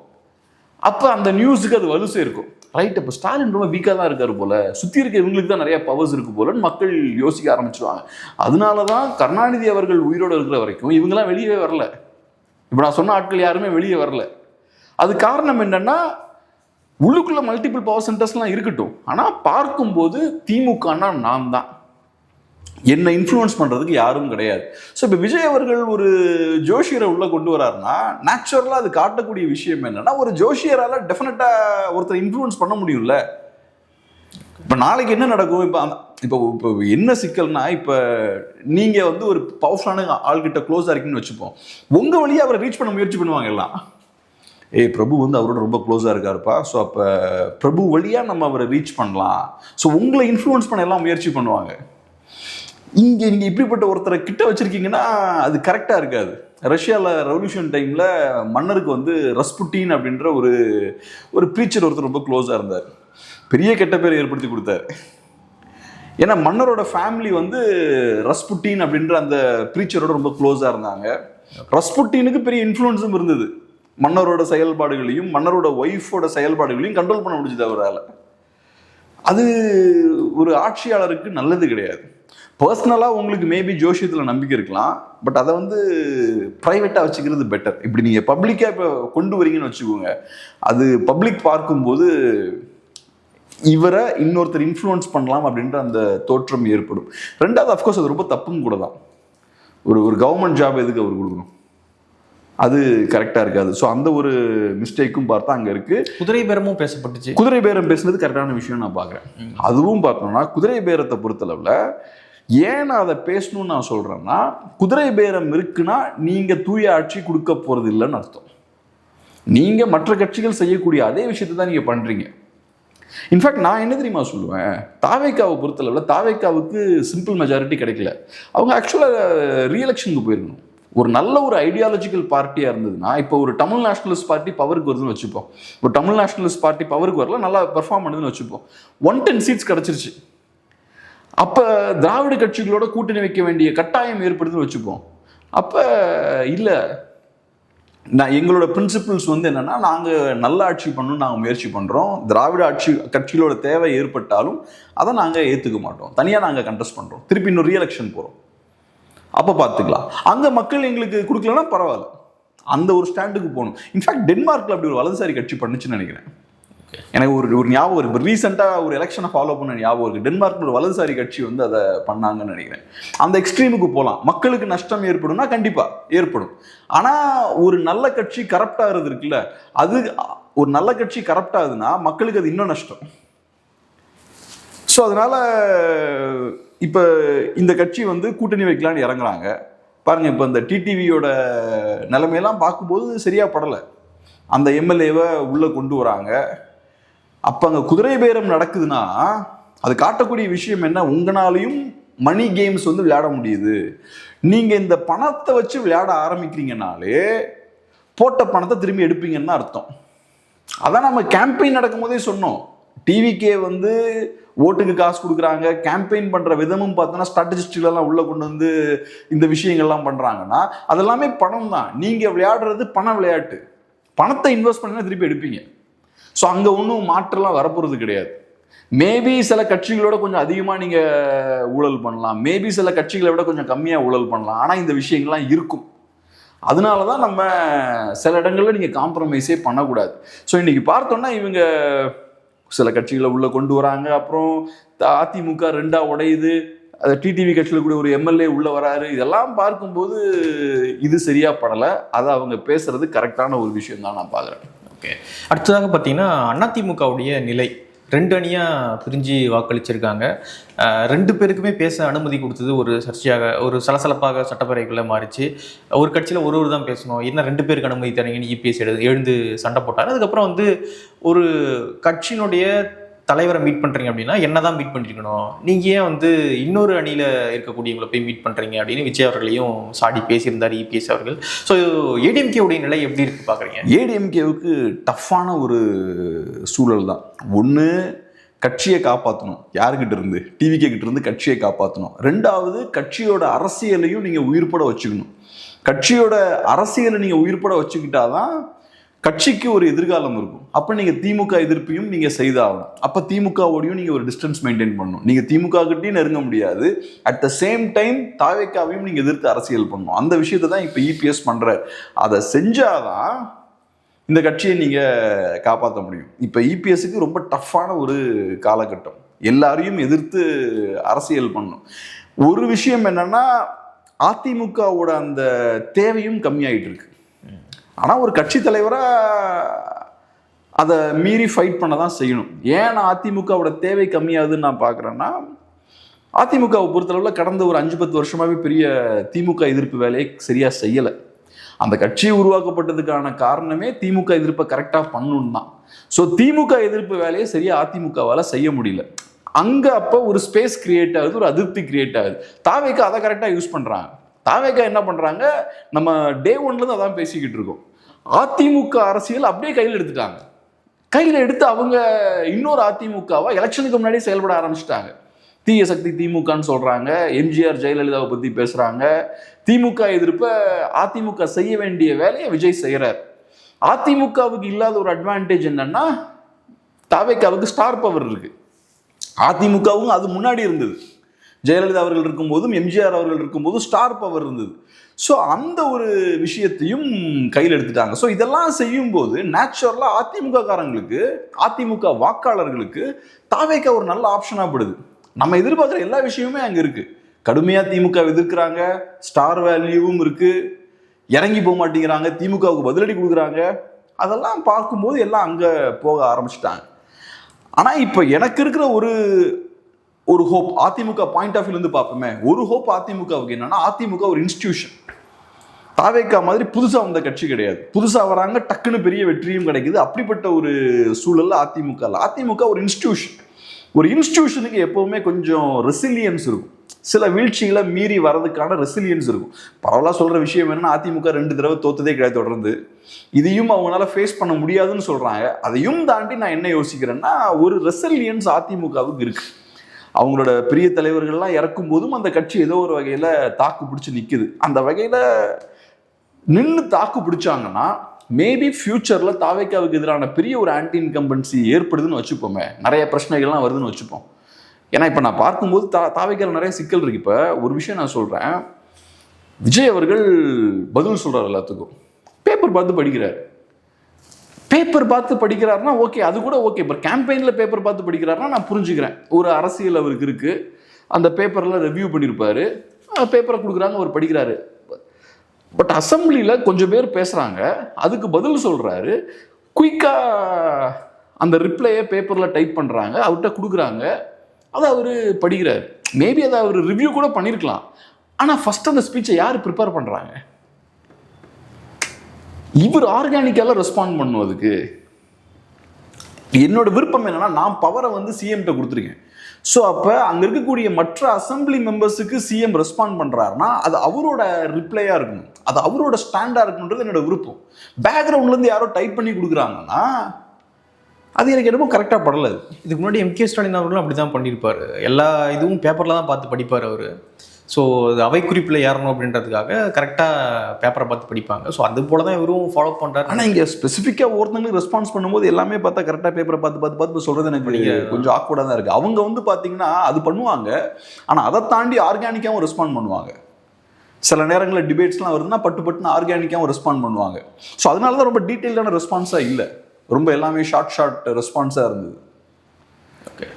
அப்ப அந்த நியூஸுக்கு அது வலு சேர்க்கும். ரைட், இப்போ ஸ்டாலின் ரொம்ப வீக்காக தான் இருக்காரு போல, சுற்றி இருக்க இவங்களுக்கு தான் நிறைய பவர்ஸ் இருக்கு போலன்னு மக்கள் யோசிக்க ஆரம்பிச்சிருவாங்க. அதனால தான் கருணாநிதி அவர்கள் உயிரோடு இருக்கிற வரைக்கும் இவங்கெல்லாம் வெளியே வரல. இப்போ நான் சொன்ன ஆட்கள் யாருமே வெளியே வரல. அது காரணம் என்னன்னா, உள்ளுக்குள்ள மல்டிபிள் பவர் சென்டர்ஸ்லாம் இருக்கட்டும், ஆனால் பார்க்கும்போது திமுகனா நான் தான், என்னை இன்ஃப்ளூயன்ஸ் பண்ணுறதுக்கு யாரும் கிடையாது. ஸோ இப்போ விஜய் அவர்கள் ஒரு ஜோஷியரை உள்ளே கொண்டு வராருன்னா நேச்சுரலாக அது காட்டக்கூடிய விஷயம் என்னன்னா, ஒரு ஜோஷியரால் டெஃபினட்டாக ஒருத்தர் இன்ஃப்ளூயன்ஸ் பண்ண முடியும்ல. இப்போ நாளைக்கு என்ன நடக்கும்? இப்போ என்ன சிக்கல்னா, இப்போ நீங்கள் வந்து ஒரு பவர்ஃபுல்லான ஆள்கிட்ட க்ளோஸாக இருக்கீங்கன்னு வச்சுப்போம், உங்கள் வழியாக அவரை ரீச் பண்ண முயற்சி பண்ணுவாங்க எல்லாம். பிரபு வந்து அவரோட ரொம்ப க்ளோஸாக இருக்காருப்பா, ஸோ அப்போ பிரபு வழியாக நம்ம அவரை ரீச் பண்ணலாம், ஸோ உங்களை இன்ஃப்ளூயன்ஸ் பண்ண எல்லாம் முயற்சி பண்ணுவாங்க. இங்கே நீங்கள் இப்படிப்பட்ட ஒருத்தரை கிட்ட வச்சுருக்கீங்கன்னா அது கரெக்டாக இருக்காது. ரஷ்யாவில் ரெவல்யூஷன் டைமில் மன்னருக்கு வந்து ரஸ்புட்டின் அப்படின்ற ஒரு ப்ரீச்சர் ஒருத்தர் ரொம்ப க்ளோஸாக இருந்தார், பெரிய கெட்ட பேரை ஏற்படுத்தி கொடுத்தாரு. ஏன்னா மன்னரோட ஃபேமிலி வந்து ரஸ்புட்டின் அப்படின்ற அந்த ப்ரீச்சரோட ரொம்ப க்ளோஸாக இருந்தாங்க. ரஸ்புட்டினுக்கு பெரிய இன்ஃப்ளூயன்ஸும் இருந்தது, மன்னரோட செயல்பாடுகளையும் மன்னரோட ஒய்ஃபோட செயல்பாடுகளையும் கண்ட்ரோல் பண்ண முடிஞ்சது அவரால். அது ஒரு ஆட்சியாளருக்கு நல்லது கிடையாது. பர்சனலாக உங்களுக்கு மேபி ஜோஷியத்தில் நம்பிக்கை இருக்கலாம், பட் அதை வந்து ப்ரைவேட்டாக வச்சுக்கிறது பெட்டர். இப்படி நீங்கள் பப்ளிக்காக இப்போ கொண்டு வரீங்கன்னு வச்சுக்கோங்க, அது பப்ளிக் பார்க்கும்போது இவரை இன்னொருத்தர் இன்ஃப்ளூயன்ஸ் பண்ணலாம் அப்படின்ற அந்த தோற்றம் ஏற்படும். ரெண்டாவது அஃப்கோர்ஸ் அது ரொம்ப தப்பும் கூட தான். ஒரு கவர்மெண்ட் ஜாப் எதுக்கு அவர் கொடுக்கணும், அது கரெக்டாக இருக்காது. ஸோ அந்த ஒரு மிஸ்டேக்கும் பார்த்தா அங்கே இருக்குது. குதிரை பேரமும் பேசப்பட்டுச்சு. குதிரை பேரம் பேசுனது கரெக்டான விஷயம் நான் பார்க்குறேன். அதுவும் பார்த்தோம்னா குதிரை பேரத்தை பொறுத்தளவில் ஏன் நான் அதை பேசணும்னு நான் சொல்கிறேன்னா, குதிரை பேரம் இருக்குன்னா நீங்கள் தூய ஆட்சி கொடுக்க போகிறது இல்லைன்னு அர்த்தம். நீங்கள் மற்ற கட்சிகள் செய்யக்கூடிய அதே விஷயத்தை தான் நீங்கள் பண்ணுறீங்க. இன்ஃபேக்ட் நான் என்ன தெரியுமா சொல்லுவேன், தாவேக்காவை பொறுத்தளவில் தாவேக்காவுக்கு சிம்பிள் மெஜாரிட்டி கிடைக்கல. அவங்க ஆக்சுவலாக ரீஎலெக்ஷனுக்கு போயிருக்கணும். ஒரு நல்ல ஒரு ஐடியாலஜிக்கல் பார்ட்டியாக இருந்ததுன்னா, இப்போ ஒரு தமிழ் நேஷனலிஸ்ட் பார்ட்டி பவருக்கு வருதுன்னு வச்சுப்போம், ஒரு தமிழ் நேஷனலிஸ்ட் பார்ட்டி பவருக்கு வரல, நல்லா பெர்ஃபார்ம் பண்ணுதுன்னு வச்சுப்போம், 110 சீட்ஸ் கிடச்சிருச்சு. அப்போ திராவிட கட்சிகளோட கூட்டணி வைக்க வேண்டிய கட்டாயம் ஏற்படுதுன்னு வச்சுப்போம். அப்போ இல்லை, எங்களோட பிரின்சிபிள்ஸ் வந்து என்னென்னா, நாங்கள் நல்ல ஆட்சி பண்ணணும்னு நாங்கள் முயற்சி பண்ணுறோம், திராவிட கட்சிகளோட தேவை ஏற்பட்டாலும் அதை நாங்கள் ஏற்றுக்க மாட்டோம், தனியாக நாங்கள் கண்டெஸ்ட் பண்ணுறோம், திருப்பி இன்னும் ரீஎலெக்ஷன் போகிறோம், அப்போ பார்த்துக்கலாம். அங்கே மக்கள் எங்களுக்கு கொடுக்கலன்னா பரவாயில்ல, அந்த ஒரு ஸ்டாண்டுக்கு போகணும். இன்ஃபேக்ட் டென்மார்க்கில் அப்படி ஒரு வலதுசாரி கட்சி பண்ணுச்சுன்னு நினைக்கிறேன். எனக்கு ஒரு ஞாபகம் இருக்குது, இப்போ ரீசெண்டாக ஒரு எலெக்ஷனை ஃபாலோ பண்ண ஞாபகம் இருக்குது. டென்மார்க்கில் ஒரு வலதுசாரி கட்சி வந்து அதை பண்ணாங்கன்னு நினைக்கிறேன். அந்த எக்ஸ்ட்ரீமுக்கு போகலாம். மக்களுக்கு நஷ்டம் ஏற்படும்னா கண்டிப்பாக ஏற்படும். ஆனால் ஒரு நல்ல கட்சி கரப்ட் ஆகுறது இருக்குல்ல, அது ஒரு நல்ல கட்சி கரப்ட் ஆகுதுன்னா மக்களுக்கு அது இன்னும் நஷ்டம். ஸோ அதனால் இப்போ இந்த கட்சி வந்து கூட்டணி வைக்கலான்னு இறங்குறாங்க பாருங்கள். இப்போ இந்த டிடிவியோட நிலைமையெல்லாம் பார்க்கும்போது சரியாக படலை. அந்த எம்எல்ஏவை உள்ளே கொண்டு வராங்க. அப்போ அங்கே குதிரை பேரம் நடக்குதுன்னா அது காட்டக்கூடிய விஷயம் என்ன, உங்களாலையும் மணி கேம்ஸ் வந்து விளையாட முடியுது. நீங்கள் இந்த பணத்தை வச்சு விளையாட ஆரம்பிக்கிறீங்கனாலே போட்ட பணத்தை திரும்பி எடுப்பீங்கன்னு அர்த்தம். அதான் நம்ம கேம்பெயின் நடக்கும் போதே சொன்னோம். டிவிக்கே வந்து ஓட்டுக்கு காசு கொடுக்குறாங்க, கேம்பெயின் பண்ணுற விதமும் பார்த்தோன்னா ஸ்ட்ராட்டஜிஸ்ட்லாம் உள்ளே கொண்டு வந்து இந்த விஷயங்கள்லாம் பண்ணுறாங்கன்னா அதெல்லாமே பணம் தான். நீங்கள் விளையாடுறது பண விளையாட்டு. பணத்தை இன்வெஸ்ட் பண்ணினா திருப்பி எடுப்பீங்க. ஸோ அங்கே ஒன்றும் மாற்றலாம் வரப்போகிறது கிடையாது. மேபி சில கட்சிகளோட கொஞ்சம் அதிகமாக நீங்கள் ஊழல் பண்ணலாம், மேபி சில கட்சிகளை விட கொஞ்சம் கம்மியாக ஊழல் பண்ணலாம், ஆனால் இந்த விஷயங்கள்லாம் இருக்கும். அதனால தான் நம்ம சில இடங்களில் நீங்கள் காம்ப்ரமைஸே பண்ணக்கூடாது. ஸோ இன்றைக்கி பார்த்தோன்னா இவங்க சில கட்சிகளை உள்ளே கொண்டு வராங்க, அப்புறம் அதிமுக ரெண்டாக உடையுது, அது டிடிவி கட்சியில் கூட ஒரு எம்எல்ஏ உள்ளே வராரு. இதெல்லாம் பார்க்கும்போது இது சரியாக படலை. அதை அவங்க பேசுறது கரெக்டான ஒரு விஷயம் தான் நான் பார்க்குறேன். ஓகே, அடுத்ததாக பார்த்தீங்கன்னா அதிமுகவுடைய நிலை 2 அணியாக பிரிஞ்சு வாக்களிச்சிருக்காங்க. 2 பேருக்குமே பேச அனுமதி கொடுத்தது ஒரு சர்ச்சையாக, ஒரு சலசலப்பாக சட்டப்பேரவைக்குள்ளே மாறிச்சு. ஒரு கட்சியில் ஒரு தான் பேசணும், என்ன 2 பேருக்கு அனுமதி தரீங்கன்னு இபிஎஸ் எழுந்து சண்டை போட்டார். அதுக்கப்புறம் வந்து ஒரு கட்சியினுடைய தலைவரை மீட் பண்ணுறீங்க அப்படின்னா என்னதான் மீட் பண்ணிருக்கணும், நீங்கள் ஏன் வந்து இன்னொரு அணியில் இருக்கக்கூடியவங்களை போய் மீட் பண்ணுறீங்க அப்படின்னு விஜய் அவர்களையும் சாடி பேசியிருந்தார் இபிஎஸ் அவர்கள். ஸோ ஏடிஎம்கேவுடைய நிலை எப்படி இருக்கு பார்க்குறீங்க? ஏடிஎம்கேவுக்கு டஃப்பான ஒரு சூழல் தான். ஒன்று, கட்சியை காப்பாற்றணும், யாருக்கிட்ட இருந்து, டிவிகே கிட்ட இருந்து கட்சியை காப்பாற்றணும். ரெண்டாவது, கட்சியோட அரசியலையும் நீங்கள் உயிர்ப்பட வச்சுக்கணும். கட்சியோட அரசியலை நீங்கள் உயிர்ப்பட வச்சுக்கிட்டாதான் கட்சிக்கு ஒரு எதிர்காலம் இருக்கும். அப்ப நீங்க திமுக எதிர்ப்பையும் நீங்க செய்தாகணும். அப்ப திமுகவோடையும் நீங்க ஒரு டிஸ்டன்ஸ் மெயின்டைன் பண்ணணும். நீங்க திமுக கிட்டையும் நெருங்க முடியாது, அட் த சேம் டைம் தாவேக்காவையும் நீங்க எதிர்த்து அரசியல் பண்ணணும். அந்த விஷயத்தை தான் இப்ப இபிஎஸ் பண்ற. அதை செஞ்சாதான் இந்த கட்சியை நீங்க காப்பாற்ற முடியும். இப்ப இபிஎஸ்க்கு ரொம்ப டஃப்பான ஒரு காலகட்டம், எல்லாரையும் எதிர்த்து அரசியல் பண்ணணும். ஒரு விஷயம் என்னன்னா, அதிமுகவோட அந்த தேவையும் கம்மியாயிட்டு இருக்கு. ஆனா ஒரு கட்சி தலைவரா அதை மீறி ஃபைட் பண்ண தான் செய்யணும். ஏன் அதிமுகவோட தேவை கம்மியாகுதுன்னு நான் பார்க்குறேன்னா, அதிமுகவை பொறுத்தளவில் கடந்த ஒரு 5-10 வருஷமாவே பெரிய திமுக எதிர்ப்பு வேலையை சரியா செய்யலை. அந்த கட்சி உருவாக்கப்பட்டதுக்கான காரணமே திமுக எதிர்ப்பை கரெக்டாக பண்ணணும் தான். ஸோ திமுக எதிர்ப்பு வேலையை சரியா அதிமுகவால் செய்ய முடியல. அங்க அப்போ ஒரு ஸ்பேஸ் கிரியேட் ஆகுது, ஒரு அதிருப்தி கிரியேட் ஆகுது. தாவேக்கா அதை கரெக்டாக யூஸ் பண்றாங்க. தாவேக்கா என்ன பண்றாங்க, நம்ம டே ஒன்லேருந்து அதான் பேசிக்கிட்டு இருக்கோம். அதிமுக அரசியல் அப்படியே கையில் எடுத்துட்டாங்க. கையில் எடுத்து அவங்க இன்னொரு அதிமுகவா எலெக்ஷனுக்கு முன்னாடி செயல்பட ஆரம்பிச்சிட்டாங்க. தீய சக்தி திமுகன்னு சொல்றாங்க, எம்ஜிஆர் ஜெயலலிதாவை பத்தி பேசுறாங்க. திமுக எதிர்ப்ப அதிமுக செய்ய வேண்டிய வேலையை விஜய் செய்யறார். அதிமுகவுக்கு இல்லாத ஒரு அட்வான்டேஜ் என்னன்னா, தாவேக்காவுக்கு ஸ்டார் பவர் இருக்கு. அதிமுகவும் அது முன்னாடி இருந்தது. ஜெயலலிதா அவர்கள் இருக்கும்போதும் எம்ஜிஆர் அவர்கள் இருக்கும்போதும் ஸ்டார் பவர் இருந்தது. ஸோ அந்த ஒரு விஷயத்தையும் கையில் எடுத்துட்டாங்க. ஸோ இதெல்லாம் செய்யும் போது நேச்சுரலா அதிமுக காரங்களுக்கு, அதிமுக வாக்காளர்களுக்கு தாவேக்கா ஒரு நல்ல ஆப்ஷனா படுது. நம்ம எதிர்பார்க்குற எல்லா விஷயமுமே அங்க இருக்கு. கடுமையா திமுக எதிர்க்கிறாங்க, ஸ்டார் வேல்யூவும் இருக்கு, இறங்கி போக மாட்டேங்கிறாங்க, திமுகவுக்கு பதிலடி கொடுக்குறாங்க. அதெல்லாம் பார்க்கும்போது எல்லாம் அங்க போக ஆரம்பிச்சிட்டாங்க. ஆனா இப்ப எனக்கு இருக்கிற ஒரு ஹோப், அதிமுக பாயிண்ட் ஆஃப் வியூல இருந்து பார்ப்போமே, ஒரு ஹோப் அதிமுகவுக்கு என்னன்னா, அதிமுக ஒரு இன்ஸ்டிடியூஷன். தாவேக்கா மாதிரி புதுசா வந்த கட்சி கிடையாது. புதுசா வராங்க, டக்குன்னு பெரிய வெற்றியும் கிடைக்குது. அப்படிப்பட்ட ஒரு சூழல்ல அதிமுக ஒரு இன்ஸ்டிடியூஷன். ஒரு இன்ஸ்டிடியூஷனுக்கு எப்பவுமே கொஞ்சம் ரெசிலியன்ஸ் இருக்கும். சில வீழ்ச்சிகளை மீறி வரதுக்கான ரெசிலியன்ஸ் இருக்கும். பரவாயில்ல சொல்ற விஷயம் என்னன்னா, அதிமுக 2 தடவை தோத்ததே கிடையாது தொடர்ந்து. இதையும் அவங்களால ஃபேஸ் பண்ண முடியாதுன்னு சொல்றாங்க. அதையும் தாண்டி நான் என்ன யோசிக்கிறேன்னா, ஒரு ரெசிலியன்ஸ் அதிமுகவுக்கு இருக்கு. அவங்களோட பெரிய தலைவர்கள்லாம் இறக்கும் போதும் அந்த கட்சி ஏதோ ஒரு வகையில தாக்கு பிடிச்சி நிக்குது. அந்த வகையில நின்று தாக்கு பிடிச்சாங்கன்னா மேபி ஃபியூச்சர்ல தாவேக்காவுக்கு எதிரான பெரிய ஒரு ஆன்டி இன்கம்பன்சி ஏற்படுதுன்னு வச்சுப்போமே, நிறைய பிரச்சனைகள்லாம் வருதுன்னு வச்சுப்போம். ஏன்னா இப்ப நான் பார்க்கும்போது தாவேக்கால நிறைய சிக்கல் இருக்கு. இப்ப ஒரு விஷயம் நான் சொல்றேன், விஜய் அவர்கள் பதில் சொல்றாரு எல்லாத்துக்கும். பேப்பர் பார்த்து படிக்கிறாரு. பேப்பர் பார்த்து படிக்கிறாருன்னா ஓகே, அது கூட ஓகே. இப்போ கேம்பெயினில் பேப்பர் பார்த்து படிக்கிறாருன்னா நான் புரிஞ்சுக்கிறேன். ஒரு அரசியல் அவருக்கு இருக்கு, அந்த பேப்பரில் ரிவ்யூ பண்ணியிருப்பாரு, பேப்பரை கொடுக்குறாங்க, அவர் படிக்கிறாரு. பட் அசம்பிளியில் கொஞ்சம் பேர் பேசுகிறாங்க, அதுக்கு பதில் சொல்கிறாரு, குயிக்காக அந்த ரிப்ளையை பேப்பரில் டைப் பண்ணுறாங்க, அவர்கிட்ட கொடுக்குறாங்க, அதை அவர் படிக்கிறாரு. மேபி அதை அவர் ரிவ்யூ கூட பண்ணியிருக்கலாம். ஆனால் ஃபர்ஸ்ட் அந்த ஸ்பீச்சை யார் ப்ரிப்பேர் பண்ணுறாங்க? இவர் ஆர்கானிக்கால ரெஸ்பாண்ட் பண்ணும். அதுக்கு என்னோட விருப்பம் என்னன்னா, நான் பவரை வந்து சிஎம்கிட்ட கொடுத்துருக்கேன். ஸோ அப்போ அங்கே இருக்கக்கூடிய மற்ற அசம்பிளி மெம்பர்ஸுக்கு சிஎம் ரெஸ்பாண்ட் பண்ணுறாருன்னா அது அவரோட ரிப்ளையாக இருக்கணும், அது அவரோட ஸ்டாண்டாக இருக்கணுன்றது என்னோட விருப்பம். பேக்ரவுண்ட்லேருந்து யாரோ டைப் பண்ணி கொடுக்குறாங்கன்னா அது எனக்கு என்னமோ கரெக்டாக படலை. இதுக்கு முன்னாடி எம்.கே. ஸ்டாலின் அவர்களும் அப்படி தான் பண்ணியிருப்பார். எல்லா இதுவும் பேப்பரில் தான் பார்த்து படிப்பார் அவர். ஸோ அவை குறிப்பில் ஏறணும் அப்படின்றதுக்காக கரெக்டாக பேப்பரை பார்த்து படிப்பாங்க. ஸோ அது போல தான் இவரும் ஃபாலோ பண்ணுறாரு. ஆனால் இங்கே ஸ்பெசிஃபிக்காக ஒருத்தங்களுக்கு ரெஸ்பான்ஸ் பண்ணும்போது எல்லாமே பார்த்தா கரெக்டாக பேப்பரை பார்த்து சொல்கிறது எனக்கு கொஞ்சம் ஆக்வர்டாக தான் இருக்குது. அவங்க வந்து பார்த்தீங்கன்னா அது பண்ணுவாங்க, ஆனால் அதை தாண்டி ஆர்கானிக்காகவும் ரெஸ்பாண்ட் பண்ணுவாங்க. சில நேரங்களில் டிபேட்ஸ்லாம் வருதுன்னா பட்டுன்னு ஆர்கானிக்காகவும் ரெஸ்பாண்ட் பண்ணுவாங்க. ஸோ அதனால தான் ரொம்ப டீட்டெயில்டான ரெஸ்பான்ஸாக இல்லை, ரொம்ப எல்லாமே ஷார்ட் ரெஸ்பான்ஸாக இருந்தது. ஓகே,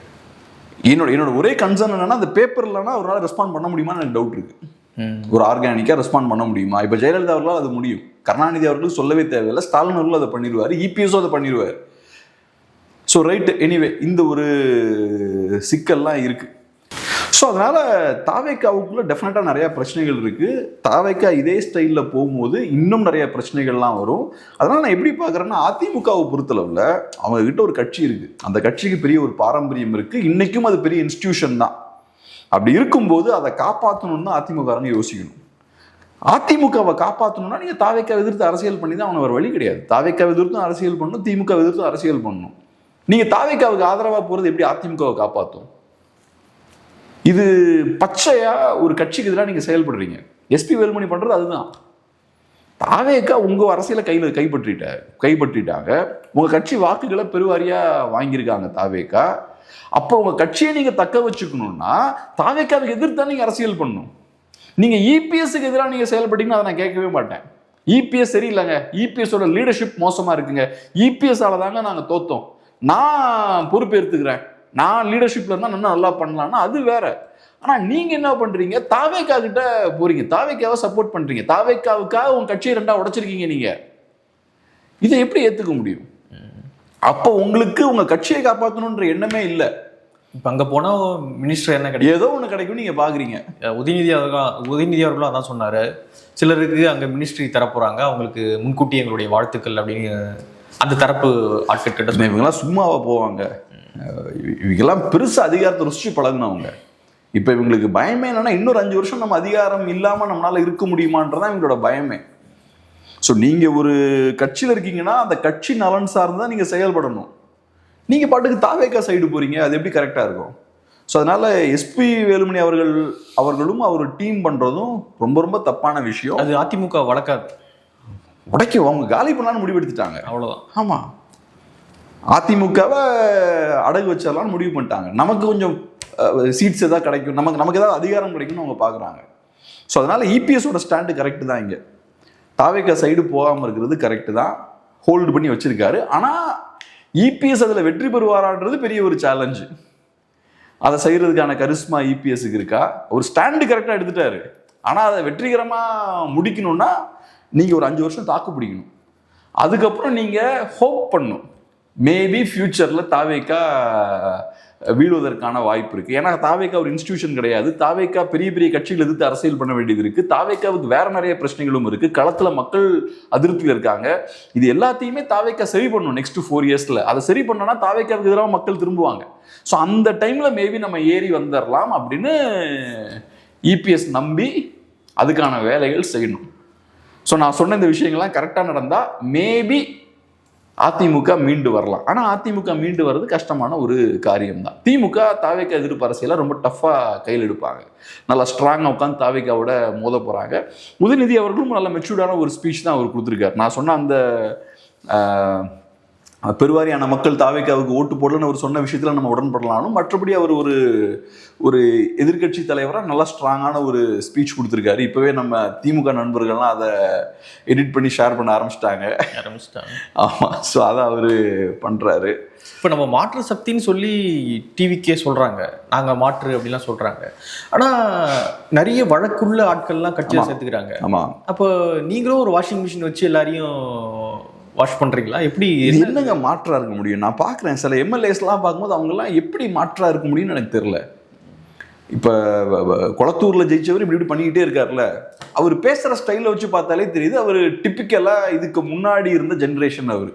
என்னோட ஒரே கன்சர்ன் என்னன்னா, அந்த பேப்பர் இல்லைன்னா அவரால் ரெஸ்பாண்ட் பண்ண முடியுமான்னு எனக்கு டவுட் இருக்கு. ஒரு ஆர்கானிக்காக ரெஸ்பாண்ட் பண்ண முடியுமா? இப்போ ஜெயலலிதா அவர்களால் அது முடியும், கருணாநிதி அவர்களும் சொல்லவே தேவையில்லை, ஸ்டாலின் அவர்களும் அதை பண்ணிடுவார், இபிஎஸும் அதை பண்ணிடுவார். ஸோ ரைட், எனிவே இந்த ஒரு சிக்கல்லாம் இருக்கு. ஸோ அதனால தாவேக்காவுக்குள்ள டெஃபினட்டாக நிறைய பிரச்சனைகள் இருக்கு. தாவேக்கா இதே ஸ்டைலில் போகும்போது இன்னும் நிறைய பிரச்சனைகள்லாம் வரும். அதனால நான் எப்படி பார்க்குறேன்னா, அதிமுகவை பொறுத்தளவில் அவங்க கிட்ட ஒரு கட்சி இருக்கு, அந்த கட்சிக்கு பெரிய ஒரு பாரம்பரியம் இருக்கு, இன்னைக்கும் அது பெரிய இன்ஸ்டிடியூஷன் தான். அப்படி இருக்கும்போது அதை காப்பாற்றணும்னு தான் அதிமுகங்க யோசிக்கணும். அதிமுகவை காப்பாற்றணும்னா நீங்கள் தாவேக்கா எதிர்த்து அரசியல் பண்ணி தான் அவனை ஒரு வழி கிடையாது. தாவேக்கா எதிர்த்தும் அரசியல் பண்ணணும், திமுக எதிர்த்தும் அரசியல் பண்ணணும். நீங்கள் தாவேக்காவுக்கு ஆதரவாக போகிறது எப்படி அதிமுகவை காப்பாற்றும்? இது பச்சையா ஒரு கட்சிக்கு எதிராக நீங்க செயல்படுறீங்க. எஸ்பி வேலுமணி பண்றது அதுதான். தாவேக்கா உங்க அரசியலை கைப்பற்றிட்டாங்க. உங்க கட்சி வாக்குகளை பெருவாரியா வாங்கியிருக்காங்க தாவேக்கா. அப்போ உங்க கட்சியை நீங்க தக்க வச்சுக்கணும்னா தாவேக்காவுக்கு எதிர்த்து நீங்க அரசியல் பண்ணணும். நீங்க இபிஎஸ்க்கு எதிராக நீங்க செயல்பட்டீங்கன்னா அதை நான் கேட்கவே மாட்டேன். இபிஎஸ் சரியில்லைங்க, இபிஎஸோட லீடர்ஷிப் மோசமா இருக்குங்க, இபிஎஸ்ஸால தாங்க நாங்க தோத்தோம், நான் பொறுப்பேற்றுக்கிறேன், நான் லீடர்ஷிப்ல இருந்தா நல்லா பண்ணலாம்னா அது வேற. ஆனா நீங்க என்ன பண்றீங்க, தாவேக்கா கிட்ட போறீங்க, தாவேக்காவை சப்போர்ட் பண்றீங்க, தாவேக்காவுக்காக உங்க கட்சியை 2 உடைச்சிருக்கீங்க. நீங்க இதை எப்படி ஏத்துக்க முடியும்? அப்போ உங்களுக்கு உங்க கட்சியை காப்பாற்றணும்ன்ற எண்ணமே இல்லை. இப்போ அங்கே போனால் மினிஸ்டர் என்ன கிடைக்கும், ஏதோ ஒன்று கிடைக்கும் நீங்கள் பார்க்குறீங்க. உதயநிதி அவர்களும் அதான் சொன்னார், சிலருக்கு அங்கே மினிஸ்ட்ரி தரப்போகிறாங்க, அவங்களுக்கு முன்கூட்டி எங்களுடைய வாழ்த்துக்கள் அப்படின்னு அந்த தரப்பு ஆட்கள் கிட்ட. இவங்கெல்லாம் சும்மாவா போவாங்க, இவங்கெல்லாம் பெருசு அதிகாரத்தை ருசிச்சு பழகினவங்க. இப்போ இவங்களுக்கு பயமே என்னன்னா இன்னொரு 5 வருஷம் நம்ம அதிகாரம் இல்லாமல் நம்மளால இருக்க முடியுமான்றதான் இவங்களோட பயமே. ஸோ நீங்கள் ஒரு கட்சியில் இருக்கீங்கன்னா அந்த கட்சி நலன் சார்ந்து நீங்கள் செயல்படணும். நீங்கள் பாட்டுக்கு தாவேக்கா சைடு போறீங்க, அது எப்படி கரெக்டாக இருக்கும்? ஸோ அதனால எஸ்பி வேலுமணி அவர்களும் அவர் டீம் பண்ணுறதும் ரொம்ப ரொம்ப தப்பான விஷயம். அது அதிமுக வழக்காது, அவங்க காலி பண்ணலான்னு முடிவெடுத்துட்டாங்க, அவ்வளோதான். ஆமாம், அதிமுகவை அடகு வச்சிடலான்னு முடிவு பண்ணிட்டாங்க. நமக்கு கொஞ்சம் சீட்ஸ் எதாவது கிடைக்கும், நமக்கு ஏதாவது அதிகாரம் கிடைக்கும்னு அவங்க பார்க்குறாங்க. ஸோ அதனால இபிஎஸோட ஸ்டாண்டு கரெக்டு தான். இங்கே தாவேக்கா சைடு போகாமல் இருக்கிறது கரெக்டு தான், ஹோல்டு பண்ணி வச்சிருக்காரு. ஆனால் இபிஎஸ் அதில் வெற்றி பெறுவாரான்றது பெரிய ஒரு சேலஞ்சு. அதை செய்யறதுக்கான கரிஸ்மா இபிஎஸ்க்கு இருக்கா? ஒரு ஸ்டாண்டு கரெக்டாக எடுத்துட்டாரு, ஆனால் அதை வெற்றிகரமாக முடிக்கணும்னா நீங்கள் ஒரு 5 வருஷம் தாக்கு பிடிக்கணும். அதுக்கப்புறம் நீங்கள் ஹோப் பண்ணணும், மேபி ஃபியூச்சரில் தாவேக்கா வீழ்வதற்கான வாய்ப்பு இருக்குது. ஏன்னா தாவேக்கா ஒரு இன்ஸ்டிடியூஷன் கிடையாது, தாவேக்கா பெரிய பெரிய கட்சிகள் எதிர்த்து அரசியல் பண்ண வேண்டியது இருக்குது, தாவேக்காவுக்கு வேற நிறைய பிரச்சனைகளும் இருக்குது, களத்தில் மக்கள் அதிருப்தியில் இருக்காங்க. இது எல்லாத்தையுமே தாவேக்கா சரி பண்ணணும் நெக்ஸ்ட் 4 இயர்ஸில். அதை சரி பண்ணோன்னா தாவேக்காவுக்கு எதிராக மக்கள் திரும்புவாங்க. ஸோ அந்த டைமில் மேபி நம்ம ஏறி வந்துடலாம் அப்படின்னு இபிஎஸ் நம்பி அதுக்கான வேலைகள் செய்யணும். ஸோ நான் சொன்ன இந்த விஷயங்கள்லாம் கரெக்டாக நடந்தால் மேபி அதிமுக மீண்டு வரலாம். ஆனால் அதிமுக மீண்டு வர்றது கஷ்டமான ஒரு காரியம்தான். திமுக தாவேக்கா எதிர்ப்பு அரசியலை ரொம்ப டஃப்பாக கையில் எடுப்பாங்க, நல்லா ஸ்ட்ராங்காக உட்காந்து தாவேக்காவோட மோத போகிறாங்க. உதயநிதி அவர்களும் நல்ல மெச்சூர்டான ஒரு ஸ்பீச் தான் அவர் கொடுத்துருக்காரு. நான் சொன்ன அந்த பெருவாரியான மக்கள் தாவேக்காவுக்கு ஓட்டு போடலன்னு அவர் சொன்ன விஷயத்தில் நம்ம உடன்படலானும், மற்றபடி அவர் ஒரு எதிர்கட்சி தலைவராக நல்லா ஸ்ட்ராங்கான ஒரு ஸ்பீச் கொடுத்துருக்காரு. இப்போவே நம்ம திமுக நண்பர்கள்லாம் அதை எடிட் பண்ணி ஷேர் பண்ண ஆரம்பிச்சிட்டாங்க. ஆமாம், ஸோ அதை அவர் பண்ணுறாரு. இப்போ நம்ம மாற்று சக்தின்னு சொல்லி டிவிக்கே சொல்கிறாங்க, நாங்கள் மாற்று அப்படிலாம் சொல்கிறாங்க. ஆனால் நிறைய வழக்குள்ள ஆட்கள்லாம் கட்சியில் சேர்த்துக்கிறாங்க. ஆமாம், அப்போ நீங்களும் ஒரு வாஷிங் மிஷின் வச்சு எல்லாரையும் வாஷ் பண்ணுறீங்களா? எப்படி என்னங்க மாற்றா இருக்க முடியும்? நான் பார்க்குறேன் சில எம்எல்ஏஸ்லாம் பார்க்கும்போது அவங்கெல்லாம் எப்படி மாற்றா இருக்க முடியும்னு எனக்கு தெரியல. இப்போ கொளத்தூரில் ஜெயிச்சவர் இப்படி பண்ணிக்கிட்டே இருக்காருல்ல, அவர் பேசுகிற ஸ்டைலில் வச்சு பார்த்தாலே தெரியுது அவர் டிப்பிக்கலாக இதுக்கு முன்னாடி இருந்த ஜென்ரேஷன் அவர்.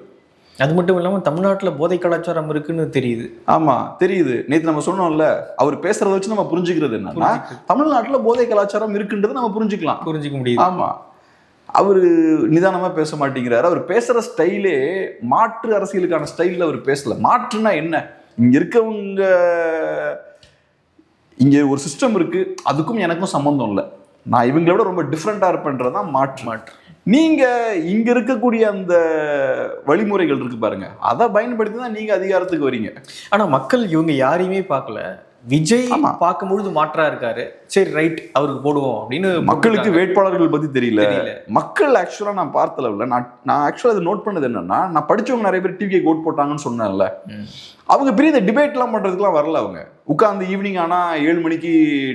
அது மட்டும் இல்லாமல் தமிழ்நாட்டில் போதை கலாச்சாரம் இருக்குன்னு தெரியுது. ஆமாம் தெரியுது, நேற்று நம்ம சொன்னோம்ல, அவர் பேசுறத வச்சு நம்ம புரிஞ்சுக்கிறது என்னன்னா தமிழ்நாட்டில் போதை கலாச்சாரம் இருக்குன்றது நம்ம புரிஞ்சுக்க முடியுது. ஆமாம், அவர் நிதானமாக பேச மாட்டேங்கிறாரு. அவர் பேசுகிற ஸ்டைலே மாற்று அரசியலுக்கான ஸ்டைலில் அவர் பேசல. மாற்றுனா என்ன? இங்கே இருக்கவங்க, இங்கே ஒரு சிஸ்டம் இருக்குது, அதுக்கும் எனக்கும் சம்மந்தம் இல்லை, நான் இவங்களோட ரொம்ப டிஃப்ரெண்ட்டாக இருப்பேன்றதான் மாற்று. நீங்கள் இங்கே இருக்கக்கூடிய அந்த வழிமுறைகள் இருக்கு பாருங்க, அதை பயன்படுத்தி தான் நீங்கள் அதிகாரத்துக்கு வரீங்க. ஆனால் மக்கள் இவங்க யாரையுமே பார்க்கல. விஜய் பார்க்கும்பொழுது மாற்றா இருக்காரு, சரி ரைட் அவருக்கு போடுவோம் அப்படின்னு. மக்களுக்கு வேட்பாளர்கள் பத்தி தெரியல. மக்கள் ஆக்சுவலா நான் பார்த்தல, நான் ஆக்சுவலா அதை நோட் பண்ணது என்னன்னா, நான் படிச்சவங்க நிறைய பேர் டிவிக்கு ஓட் போட்டாங்கன்னு சொன்னேன்ல, அவங்க பெரிய இந்த டிபேட்லாம் பண்றதுக்குலாம் வரல. அவங்க உட்காந்து ஈவினிங் ஆனா 7 மணிக்கு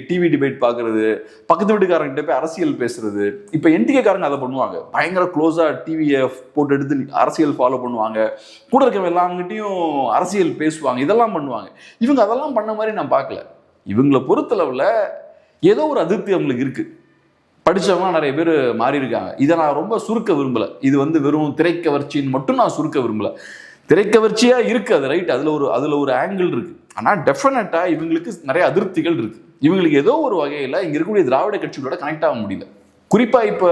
டிவி டிபேட் பாக்குறது, பக்கத்து வீட்டுக்காரங்கிட்ட போய் அரசியல் பேசுறது. இப்ப என்டிகே காரங்க அதை பண்ணுவாங்க, பயங்கர க்ளோஸா டிவியை போட்டு எடுத்து அரசியல் ஃபாலோ பண்ணுவாங்க, கூட இருக்க எல்லாவங்கிட்டையும் அரசியல் பேசுவாங்க, இதெல்லாம் பண்ணுவாங்க. இவங்க அதெல்லாம் பண்ண மாதிரி நான் பார்க்கல. இவங்களை பொறுத்தளவுல ஏதோ ஒரு அதிருப்தி அவங்களுக்கு இருக்கு. படிச்சவங்க நிறைய பேர் மாறி இருக்காங்க. இதை நான் ரொம்ப சுருக்க விரும்பல. இது வெறும் திரைக்கவர்ச்சின்னு மட்டும் நான் சுருக்க விரும்பல. திரைக்கவர்ச்சியா இருக்கு அது, ரைட், அதுல ஒரு ஆங்கிள் இருக்கு. ஆனா டெஃபினட்டா இவங்களுக்கு நிறைய அதிருப்திகள் இருக்கு. இவங்களுக்கு ஏதோ ஒரு வகையில இங்க இருக்கக்கூடிய திராவிட கட்சிகளோட கனெக்ட் ஆக முடியல. குறிப்பா இப்ப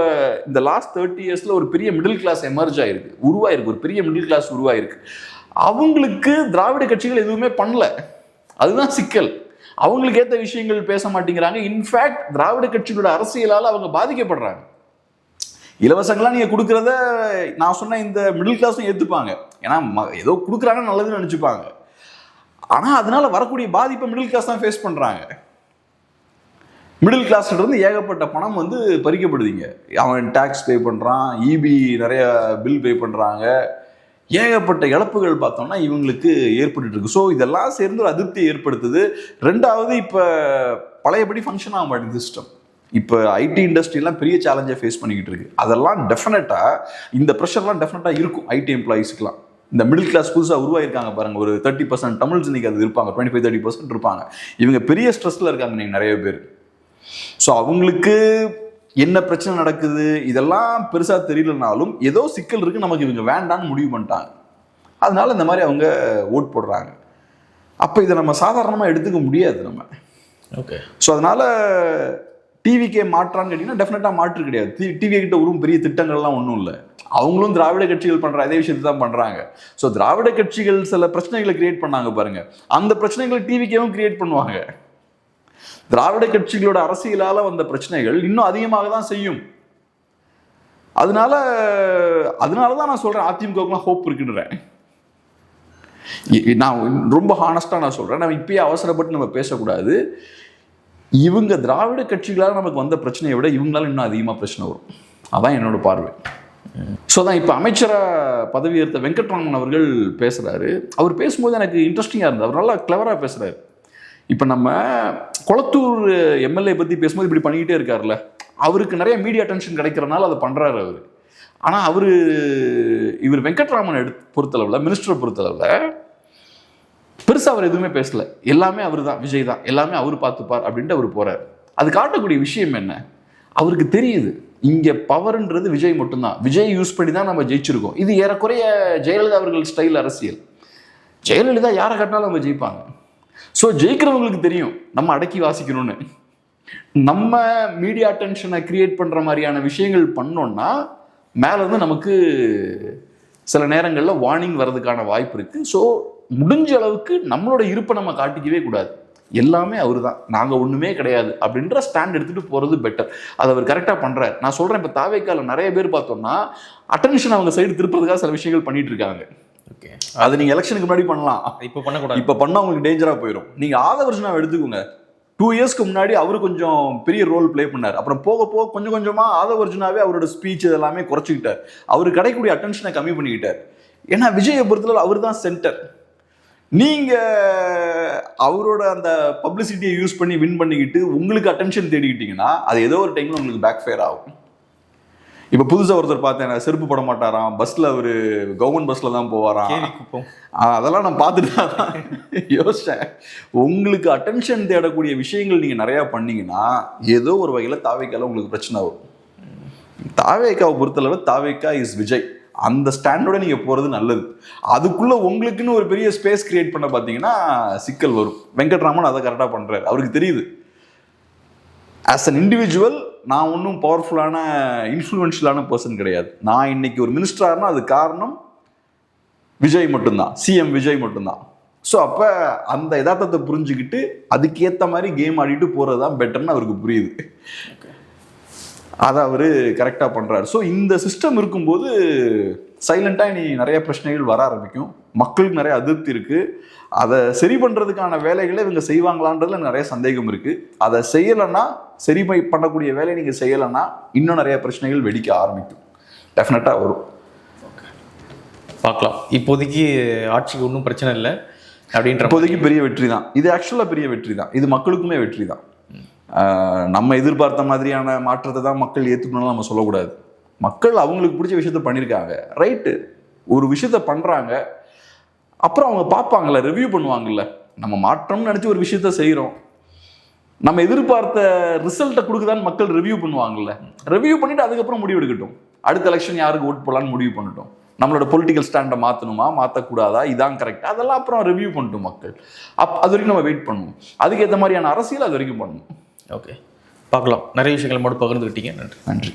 இந்த லாஸ்ட் 30 இயர்ஸ்ல ஒரு பெரிய மிடில் கிளாஸ் எமர்ஜ் ஆயிருக்கு, உருவாயிருக்கு, ஒரு பெரிய மிடில் கிளாஸ் உருவாயிருக்கு. அவங்களுக்கு திராவிட கட்சிகள் எதுவுமே பண்ணல, அதுதான் சிக்கல். அவங்களுக்கு ஏற்ற விஷயங்கள் பேச மாட்டேங்கிறாங்க. இன்ஃபேக்ட் திராவிட கட்சிகளோட அரசியலால் அவங்க பாதிக்கப்படுறாங்க. இலவசங்கள்லாம் நீங்கள் கொடுக்குறத நான் சொன்ன இந்த மிடில் கிளாஸும் ஏற்றுப்பாங்க. ஏன்னா ஏதோ கொடுக்குறாங்க நல்லதுன்னு நினச்சிப்பாங்க. ஆனால் அதனால வரக்கூடிய பாதிப்பை மிடில் கிளாஸ் தான் ஃபேஸ் பண்ணுறாங்க. மிடில் கிளாஸ்ல இருந்து ஏகப்பட்ட பணம் வந்து பறிக்கப்படுதுங்க. அவன் டேக்ஸ் பே பண்ணுறான், இபி நிறைய பில் பே பண்ணுறாங்க, ஏகப்பட்ட இழப்புகள் பார்த்தோம்னா இவங்களுக்கு ஏற்பட்டு இருக்கு. ஸோ இதெல்லாம் சேர்ந்து ஒரு அதிருப்தியை ஏற்படுத்துது. ரெண்டாவது, இப்போ பழையபடி ஃபங்க்ஷன் ஆக மாட்டேங்குது சிஸ்டம். இப்போ ஐடி இண்டஸ்ட்ரியெலாம் பெரிய சேலஞ்சை ஃபேஸ் பண்ணிக்கிட்டு இருக்கு. அதெல்லாம் டெஃபினட்டாக இந்த ப்ரெஷர்லாம் டெஃபினட்டாக இருக்கும் ஐடி எம்ப்ளாயிஸ்க்குலாம். இந்த மிடில் கிளாஸ் புதுசாக உருவாயிருக்காங்க பாருங்க, ஒரு 30% தமிழ்ஸ் இன்னைக்கு அது இருப்பாங்க, 25-30% இருப்பாங்க. இவங்க பெரிய ஸ்ட்ரெஸ்ல இருக்காங்க நீங்கள் நிறைய பேர். ஸோ அவங்களுக்கு என்ன பிரச்சனை நடக்குது இதெல்லாம் பெருசாக தெரியலனாலும் ஏதோ சிக்கல் இருக்கு, நமக்கு இவங்க வேண்டான்னு முடிவு பண்ணிட்டாங்க. அதனால இந்த மாதிரி அவங்க ஓட் போடுறாங்க. அப்போ இதை நம்ம சாதாரணமாக எடுத்துக்க முடியாது நம்ம. ஓகே. ஸோ அதனால டிவிக்கே மாற்றான்னு கேட்டிங்கன்னா டெஃபினட்டாக மாற்று கிடையாது. டிவி கிட்ட ஒரு பெரிய திட்டங்கள்லாம் ஒன்றும் இல்லை. அவங்களும் திராவிட கட்சிகள் பண்ணுற அதே விஷயத்தை தான் பண்ணுறாங்க. ஸோ திராவிட கட்சிகள் சில பிரச்சனைகளை கிரியேட் பண்ணாங்க பாருங்க, அந்த பிரச்சனைகளை டிவிக்கேவும் கிரியேட் பண்ணுவாங்க. திராவிட கட்சிகளோட அரசியலால வந்த பிரச்சனைகள் இன்னும் அதிகமாக தான் செய்யும். அதனால தான் நான் சொல்றேன் அதிமுகவுக்குலாம் ஹோப் இருக்குன்றேன். நான் ரொம்ப ஹானஸ்டா நான் சொல்றேன், நம்ம இப்பயே அவசரப்பட்டு நம்ம பேசக்கூடாது. இவங்க திராவிட கட்சிகளால் நமக்கு வந்த பிரச்சனையை விட இவங்களால இன்னும் அதிகமாக பிரச்சனை வரும். அதான் என்னோட பார்வை. ஸோ தான் இப்போ அமைச்சராக பதவியேற்ற வெங்கட்ராமன் அவர்கள் பேசுகிறாரு. அவர் பேசும்போது எனக்கு இன்ட்ரெஸ்டிங்காக இருந்தது. அவர் நல்லா கிளவராக பேசுகிறாரு. இப்போ நம்ம கொளத்தூர் எம்எல்ஏ பற்றி பேசும்போது இப்படி பண்ணிக்கிட்டே இருக்காருல்ல, அவருக்கு நிறைய மீடியா அட்டென்ஷன் கிடைக்கிறனால அதை பண்ணுறாரு அவர். ஆனால் இவர் வெங்கட்ராமன் பொறுத்தளவில், மினிஸ்டரை பொறுத்தளவில் பெருசாக அவர் எதுவுமே பேசலை. எல்லாமே அவர் தான், விஜய் தான், எல்லாமே அவர் பார்த்துப்பார் அப்படின்ட்டு அவர் போகிறார். அது காட்டக்கூடிய விஷயம் என்ன, அவருக்கு தெரியுது இங்கே பவர்ன்றது விஜய் மட்டும்தான். விஜய் யூஸ் பண்ணி தான் நம்ம ஜெயிச்சிருக்கோம். இது ஏறக்குறைய ஜெயலலிதா அவர்கள் ஸ்டைல் அரசியல். ஜெயலலிதா யாரை கட்டினாலும் அவங்க ஜெயிப்பாங்க. ஸோ ஜெயிக்கிறவங்களுக்கு தெரியும் நம்ம அடக்கி வாசிக்கணும்னு. நம்ம மீடியா அட்டென்ஷனை கிரியேட் பண்ணுற மாதிரியான விஷயங்கள் பண்ணோம்னா மேலேருந்து நமக்கு சில நேரங்களில் வார்னிங் வர்றதுக்கான வாய்ப்பு இருக்குது. ஸோ முடிஞ்ச அளவுக்கு நம்மளோட இருப்பை நம்ம காட்டிக்கவே கூடாது. எல்லாமே அவர் தான், நாங்கள் ஒன்றுமே கிடையாது அப்படின்ற ஸ்டாண்ட் எடுத்துகிட்டு போகிறது பெட்டர். அதை அவர் கரெக்டாக பண்ணுறாரு. நான் சொல்கிறேன், இப்போ தாவேக்கால நிறைய பேர் பார்த்தோம்னா அட்டென்ஷன் அவங்க சைடு திருப்பதுக்காக சில விஷயங்கள் பண்ணிட்டு இருக்காங்க. ஓகே, அது நீங்கள் எலெக்ஷனுக்கு முன்னாடி பண்ணலாம், இப்போ பண்ணக்கூடாது. இப்போ பண்ணால் உங்களுக்கு டேஞ்சராக போயிடும். நீங்கள் ஆதவர்ஜனாவை எடுத்துக்கோங்க. 2 இயர்ஸ்க்கு முன்னாடி அவரு கொஞ்சம் பெரிய ரோல் பிளே பண்ணார். அப்புறம் போக போக கொஞ்சம் கொஞ்சமாக ஆதவர்ஜனாவே அவரோட ஸ்பீச் இதெல்லாமே குறைச்சிக்கிட்டார். அவர் கிடைக்கக்கூடிய அட்டென்ஷனை கம்மி பண்ணிக்கிட்டார். ஏன்னா விஜயை பொறுத்தளவு அவர் தான் சென்டர். நீங்க அவரோட அந்த பப்ளிசிட்டியை யூஸ் பண்ணி வின் பண்ணிக்கிட்டு உங்களுக்கு அட்டென்ஷன் தேடிக்கிட்டீங்கன்னா அது ஏதோ ஒரு டைம்ல உங்களுக்கு பேக் ஃபயர் ஆகும். இப்போ புதுசாக ஒருத்தர் பார்த்தேன், செருப்பு போட மாட்டாராம், பஸ்ஸில் அவர் கவர்மெண்ட் பஸ்ஸில் தான் போவாராம். அதெல்லாம் நான் பார்த்துட்டு தான் யோசித்தேன். உங்களுக்கு அட்டென்ஷன் தேடக்கூடிய விஷயங்கள் நீங்கள் நிறையா பண்ணீங்கன்னா ஏதோ ஒரு வகையில் தாவேக்கால உங்களுக்கு பிரச்சனை வரும். தாவேக்காவை பொறுத்தளவு தாவேக்கா இஸ் விஜய். அந்த ஸ்டாண்டோட நீங்கள் போகிறது நல்லது. அதுக்குள்ளே உங்களுக்குன்னு ஒரு பெரிய ஸ்பேஸ் கிரியேட் பண்ண பார்த்தீங்கன்னா சிக்கல் வரும். வெங்கட்ராமன் அதை கரெக்டாக பண்ணுறாரு. அவருக்கு தெரியுது ஆஸ் அன் இண்டிவிஜுவல் நான் ஒன்றும் பவர்ஃபுல்லான இன்ஃப்ளூயன்ஷியலான பர்சன் கிடையாது. நான் இன்னைக்கு ஒரு மினிஸ்டர்னா அது காரணம் விஜய் மட்டும்தான், சிஎம் விஜய் மட்டும்தான். ஸோ அப்போ அந்த யதார்த்தத்தை புரிஞ்சுக்கிட்டு அதுக்கேற்ற மாதிரி கேம் ஆடிட்டு போகிறது தான் பெட்டர்னு அவருக்கு புரியுது. அதை அவர் கரெக்டாக பண்ணுறாரு. ஸோ இந்த சிஸ்டம் இருக்கும்போது சைலண்ட்டாக நீ நிறைய பிரச்சனைகள் வர ஆரம்பிக்கும். மக்களுக்கு நிறைய அதிருப்தி இருக்குது. அதை சரி பண்ணுறதுக்கான வேலைகளை இவங்க செய்வாங்களான்றதுல நிறைய சந்தேகம் இருக்குது. அதை செய்யலைன்னா, சரி பண்ணக்கூடிய வேலையை நீங்கள் செய்யலைன்னா இன்னும் நிறைய பிரச்சனைகள் வெடிக்க ஆரம்பிக்கும். டெஃபினட்டாக வரும். பார்க்கலாம். இப்போதைக்கு ஆட்சிக்கு ஒன்றும் பிரச்சனை இல்லை அப்படின்ற இப்போதைக்கு பெரிய வெற்றி தான் இது. ஆக்சுவலாக பெரிய வெற்றி தான் இது, மக்களுக்குமே வெற்றி தான். நம்ம எதிர்பார்த்த மாதிரியான மாற்றத்தை தான் மக்கள் ஏற்றுக்கணும்னு நம்ம சொல்லக்கூடாது. மக்கள் அவங்களுக்கு பிடிச்ச விஷயத்த பண்ணியிருக்காங்க, ரைட்டு. ஒரு விஷயத்த பண்ணுறாங்க, அப்புறம் அவங்க பார்ப்பாங்கல்ல, ரிவ்யூ பண்ணுவாங்கல்ல. நம்ம மாற்றம்னு நினச்சி ஒரு விஷயத்த செய்கிறோம், நம்ம எதிர்பார்த்த ரிசல்ட்டை கொடுக்குதான்னு மக்கள் ரிவ்யூ பண்ணுவாங்கல்ல. ரிவ்யூ பண்ணிவிட்டு அதுக்கப்புறம் முடிவு எடுக்கட்டும். அடுத்த எலெக்ஷன் யாருக்கு ஓட் போடலான்னு முடிவு பண்ணட்டும். நம்மளோட பொலிட்டிக்கல் ஸ்டாண்டை மாற்றணுமா மாற்றக்கூடாதா, இதான் கரெக்டாக, அதெல்லாம் அப்புறம் ரிவ்யூ பண்ணிட்டோம் மக்கள். அது வரைக்கும் நம்ம வெயிட் பண்ணுவோம். அதுக்கேற்ற மாதிரியான அரசியல் அது வரைக்கும் பண்ணணும். ஓகே, பார்க்கலாம். நிறைய விஷயங்கள் மட்டும் பகிர்ந்துக்கிட்டீங்க. நன்றி.